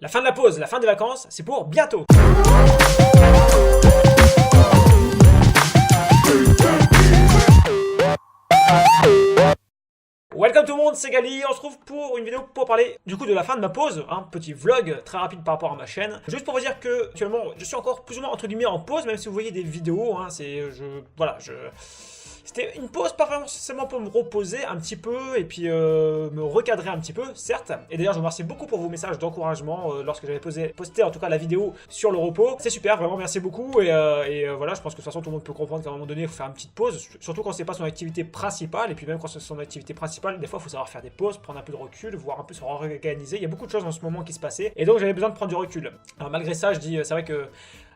La fin de la pause, la fin des vacances, c'est pour bientôt. Welcome tout le monde, c'est Gali, on se retrouve pour une vidéo pour parler du coup de la fin de ma pause, un petit vlog très rapide par rapport à ma chaîne. Juste pour vous dire que actuellement je suis encore plus ou moins entre guillemets en pause, même si vous voyez des vidéos, C'était une pause pas vraiment forcément pour me reposer un petit peu et puis me recadrer un petit peu, certes. Et d'ailleurs, je vous remercie beaucoup pour vos messages d'encouragement lorsque j'avais posté en tout cas la vidéo sur le repos. C'est super, vraiment merci beaucoup. Et voilà, je pense que de toute façon tout le monde peut comprendre qu'à un moment donné, il faut faire une petite pause, surtout quand c'est pas son activité principale. Et puis même quand c'est son activité principale, des fois, il faut savoir faire des pauses, prendre un peu de recul, voir un peu se réorganiser. Il y a beaucoup de choses en ce moment qui se passaient. Et donc j'avais besoin de prendre du recul. Alors malgré ça, je dis, c'est vrai que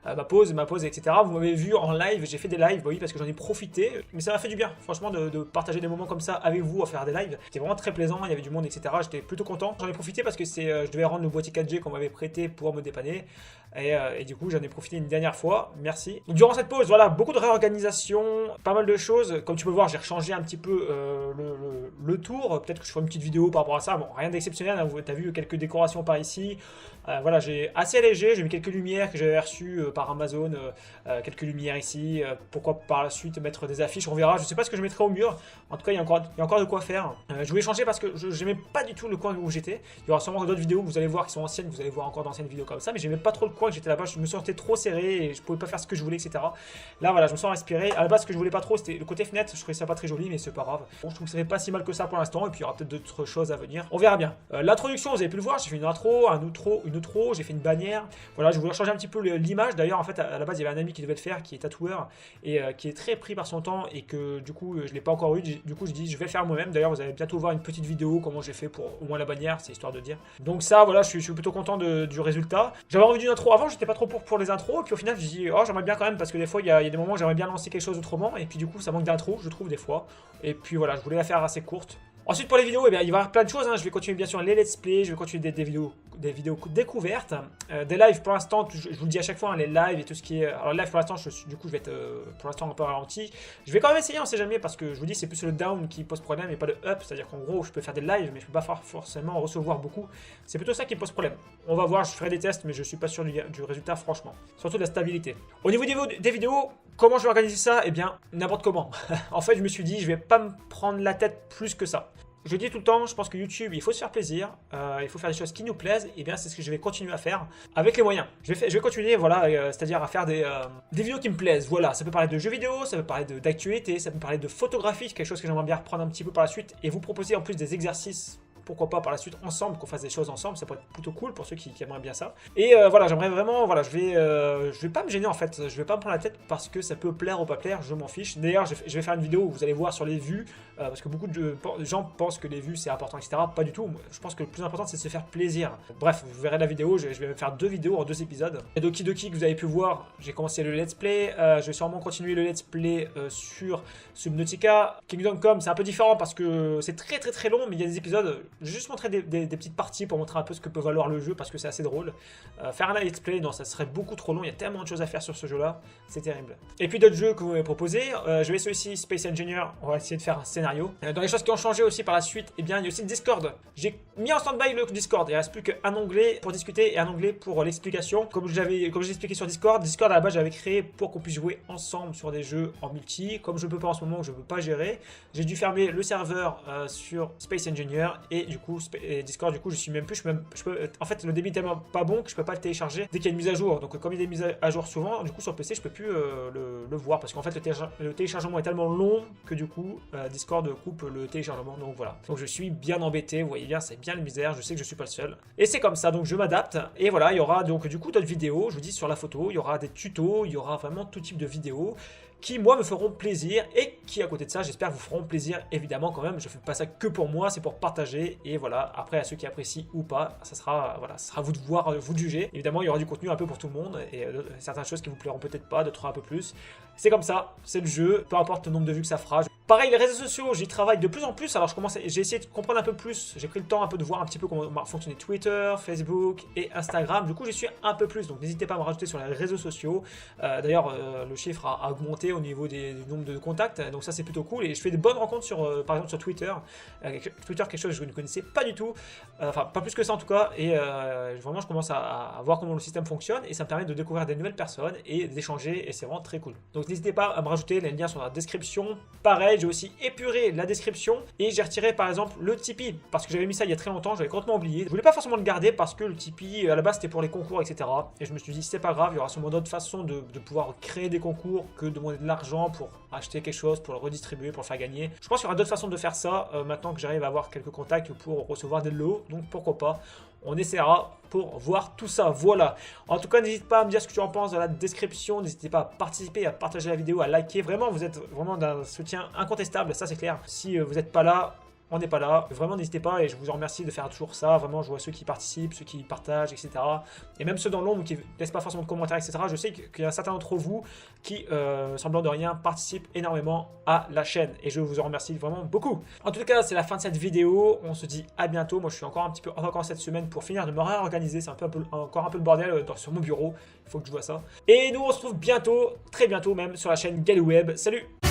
ma pause, etc. Vous m'avez vu en live, j'ai fait des lives, oui, parce que j'en ai profité, mais ça m'a fait du bien, franchement, de partager des moments comme ça avec vous, à faire des lives. C'était vraiment très plaisant, il y avait du monde, etc. J'étais plutôt content. J'en ai profité parce que je devais rendre le boîtier 4G qu'on m'avait prêté pour me dépanner. Et du coup, j'en ai profité une dernière fois, merci. Donc, durant cette pause, voilà, beaucoup de réorganisation, pas mal de choses. Comme tu peux voir, j'ai rechangé un petit peu le tour. Peut-être que je ferai une petite vidéo par rapport à ça. Bon, rien d'exceptionnel, hein. Tu as vu quelques décorations par ici. Voilà, j'ai assez allégé, j'ai mis quelques lumières que j'avais reçues par Amazon, quelques lumières ici, pourquoi par la suite mettre des affiches, on verra, je sais pas ce que je mettrai au mur, en tout cas il y a encore de quoi faire. Je voulais changer parce que je n'aimais pas du tout le coin où j'étais, il y aura sûrement d'autres vidéos que vous allez voir qui sont anciennes, vous allez voir encore d'anciennes vidéos comme ça, mais j'aimais pas trop le coin que j'étais là-bas, je me sentais trop serré et je pouvais pas faire ce que je voulais, etc. Là voilà, je me sens inspiré, à la base ce que je voulais pas trop c'était le côté fenêtre, je trouvais ça pas très joli mais c'est pas grave. Bon, je trouve que ça fait pas si mal que ça pour l'instant et puis il y aura peut-être d'autres choses à venir, on verra bien. L'introduction, vous avez pu le voir, j'ai fait une intro, une outro, j'ai fait une bannière, voilà, je voulais changer un petit peu l'image, d'ailleurs en fait à la base il y avait un ami qui devait le faire, qui est tatoueur et qui est très pris par son temps et que du coup je l'ai pas encore eu, du coup je dis je vais le faire moi-même. D'ailleurs vous allez bientôt voir une petite vidéo comment j'ai fait pour au moins la bannière, c'est histoire de dire. Donc ça voilà, je suis plutôt content du résultat. J'avais envie d'une intro avant, j'étais pas trop pour les intros et puis au final je dis oh j'aimerais bien quand même parce que des fois il y a des moments où j'aimerais bien lancer quelque chose autrement et puis du coup ça manque d'intro je trouve des fois et puis voilà je voulais la faire assez courte. Ensuite pour les vidéos, eh bien, il va y avoir plein de choses, hein. Je vais continuer bien sûr les let's play, je vais continuer des vidéos découvertes, des lives pour l'instant, je vous le dis à chaque fois, hein, les lives et tout ce qui est... Alors live pour l'instant, je vais être pour l'instant un peu ralenti. Je vais quand même essayer, on sait jamais, parce que je vous dis c'est plus le down qui pose problème et pas le up, c'est-à-dire qu'en gros je peux faire des lives mais je peux pas forcément recevoir beaucoup. C'est plutôt ça qui pose problème. On va voir, je ferai des tests mais je suis pas sûr du résultat franchement, surtout de la stabilité. Au niveau des vidéos, comment je vais organiser ça? Eh bien n'importe comment. En fait je me suis dit je vais pas me prendre la tête plus que ça. Je dis tout le temps, je pense que YouTube, il faut se faire plaisir, il faut faire des choses qui nous plaisent, et bien c'est ce que je vais continuer à faire avec les moyens. Je vais continuer, voilà, c'est-à-dire à faire des vidéos qui me plaisent, voilà. Ça peut parler de jeux vidéo, ça peut parler d'actualité, ça peut parler de photographie, quelque chose que j'aimerais bien reprendre un petit peu par la suite, et vous proposer en plus des exercices. Pourquoi pas par la suite ensemble, qu'on fasse des choses ensemble, ça pourrait être plutôt cool pour ceux qui aimeraient bien ça. Et voilà, j'aimerais vraiment, voilà, je vais pas me gêner en fait, je vais pas me prendre la tête parce que ça peut plaire ou pas plaire, je m'en fiche. D'ailleurs, je vais faire une vidéo où vous allez voir sur les vues, parce que beaucoup de gens pensent que les vues c'est important, etc. Pas du tout, je pense que le plus important c'est de se faire plaisir. Bref, vous verrez la vidéo, je vais faire 2 vidéos en 2 épisodes. Et Doki Doki que vous avez pu voir, j'ai commencé le let's play, je vais sûrement continuer le let's play sur Subnautica. Kingdom Come, c'est un peu différent parce que c'est très long, mais il y a des épisodes, je vais juste montrer des petites parties pour montrer un peu ce que peut valoir le jeu parce que c'est assez drôle. Faire un let's play, non, ça serait beaucoup trop long, il y a tellement de choses à faire sur ce jeu-là, c'est terrible. Et puis d'autres jeux que vous m'avez proposés, je vais celui-ci, Space Engineer, on va essayer de faire un scénario. Dans les choses qui ont changé aussi par la suite, eh bien, il y a aussi le Discord. J'ai mis en stand-by le Discord, il ne reste plus qu'un onglet pour discuter et un onglet pour l'explication. Comme j'ai expliqué sur Discord à la base j'avais créé pour qu'on puisse jouer ensemble sur des jeux en multi. Comme je ne peux pas en ce moment, je ne peux pas gérer, j'ai dû fermer le serveur sur Space Engineer et du coup Discord, du coup je suis même plus, en fait le débit est tellement pas bon que je peux pas le télécharger dès qu'il y a une mise à jour. Donc comme il y a des mises à jour souvent, du coup sur PC je peux plus le voir parce qu'en fait le téléchargement est tellement long que du coup Discord coupe le téléchargement. Donc voilà, donc je suis bien embêté, vous voyez bien, c'est bien le misère, je sais que je suis pas le seul et c'est comme ça, donc je m'adapte. Et voilà, il y aura donc du coup d'autres vidéos, je vous dis sur la photo, il y aura des tutos, il y aura vraiment tout type de vidéos qui moi me feront plaisir et qui à côté de ça j'espère vous feront plaisir évidemment quand même. Je fais pas ça que pour moi, c'est pour partager et voilà, après à ceux qui apprécient ou pas, ça sera voilà, ça sera à vous de voir, vous de juger. Évidemment il y aura du contenu un peu pour tout le monde et certaines choses qui vous plairont peut-être pas, d'autres un peu plus. C'est comme ça, c'est le jeu, peu importe le nombre de vues que ça fera. Pareil, les réseaux sociaux, j'y travaille de plus en plus. Alors j'ai essayé de comprendre un peu plus. J'ai pris le temps un peu de voir un petit peu comment fonctionnait Twitter, Facebook et Instagram. Du coup, j'y suis un peu plus. Donc n'hésitez pas à me rajouter sur les réseaux sociaux. D'ailleurs, le chiffre a augmenté au niveau du nombre de contacts. Donc ça, c'est plutôt cool. Et je fais des bonnes rencontres par exemple sur Twitter. Twitter, quelque chose que je ne connaissais pas du tout. Enfin, pas plus que ça en tout cas. Et vraiment, je commence à voir comment le système fonctionne. Et ça me permet de découvrir des nouvelles personnes et d'échanger. Et c'est vraiment très cool. Donc n'hésitez pas à me rajouter les liens sur la description. Pareil, j'ai aussi épuré la description et j'ai retiré par exemple le Tipeee parce que j'avais mis ça il y a très longtemps, j'avais complètement oublié. Je voulais pas forcément le garder parce que le Tipeee à la base c'était pour les concours, etc. Et je me suis dit c'est pas grave, il y aura sûrement d'autres façons de pouvoir créer des concours que de demander de l'argent pour acheter quelque chose, pour le redistribuer, pour le faire gagner. Je pense qu'il y aura d'autres façons de faire ça maintenant que j'arrive à avoir quelques contacts pour recevoir des lots, donc pourquoi pas. On essaiera pour voir tout ça, voilà. En tout cas, n'hésite pas à me dire ce que tu en penses dans la description. N'hésitez pas à participer, à partager la vidéo, à liker. Vraiment, vous êtes vraiment d'un soutien incontestable, ça c'est clair. Si vous n'êtes pas là, on n'est pas là. Vraiment, n'hésitez pas et je vous en remercie de faire toujours ça. Vraiment, je vois ceux qui participent, ceux qui partagent, etc. Et même ceux dans l'ombre qui ne laissent pas forcément de commentaires, etc. Je sais qu'il y a certains d'entre vous qui, semblant de rien, participent énormément à la chaîne. Et je vous en remercie vraiment beaucoup. En tout cas, c'est la fin de cette vidéo. On se dit à bientôt. Moi, je suis encore un petit peu en vacances cette semaine pour finir de me réorganiser. C'est encore un peu le bordel sur mon bureau. Il faut que je vois ça. Et nous, on se retrouve bientôt, très bientôt même, sur la chaîne GaluWeb. Salut!